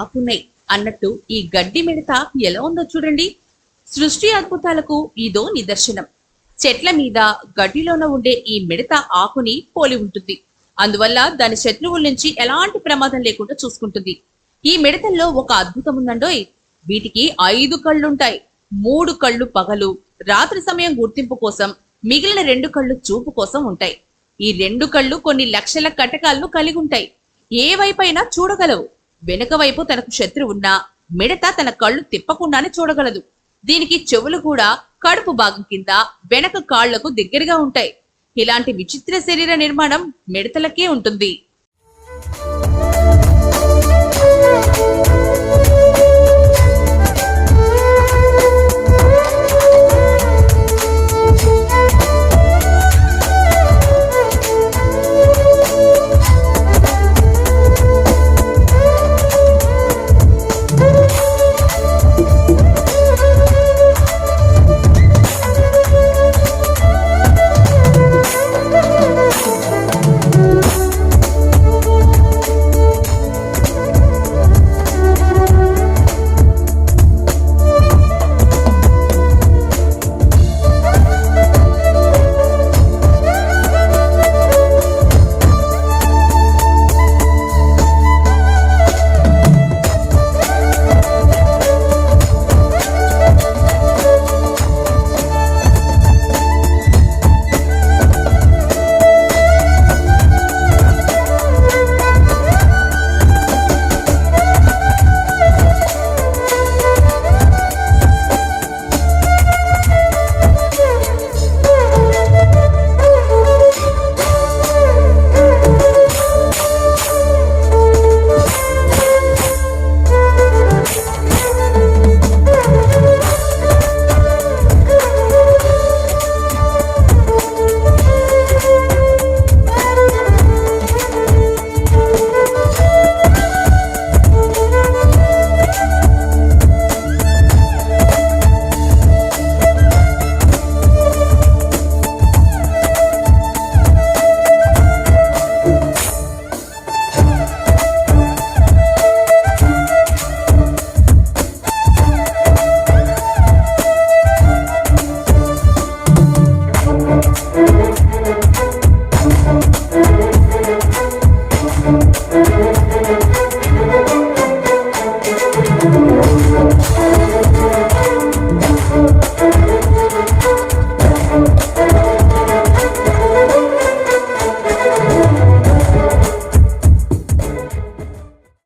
ఆకున్నాయి అన్నట్టు ఈ గడ్డి మిడత ఎలా ఉందో చూడండి. సృష్టి అద్భుతాలకు ఇదో నిదర్శనం. చెట్ల మీద గడ్డిలోన ఉండే ఈ మిడత ఆకుని పోలి ఉంటుంది. అందువల్ల దాని శత్రువుల నుంచి ఎలాంటి ప్రమాదం లేకుండా చూసుకుంటుంది. ఈ మిడతల్లో ఒక అద్భుతం ఉందండోయ్. వీటికి 5 కళ్ళుంటాయి. 3 కళ్ళు పగలు రాత్రి సమయం గుర్తింపు కోసం, మిగిలిన 2 కళ్ళు చూపు కోసం ఉంటాయి. ఈ 2 కళ్ళు కొన్ని లక్షల కటకాలను కలిగి ఉంటాయి. ఏ వైపైనా చూడగలవు. వెనుక వైపు తనకు శత్రువున్నా మిడత తన కళ్ళు తిప్పకుండానే చూడగలదు. దీనికి చెవులు కూడా కడుపు భాగం కింద వెనక కాళ్లకు దగ్గరగా ఉంటాయి. ఇలాంటి విచిత్ర శరీర నిర్మాణం మిడతలకే ఉంటుంది.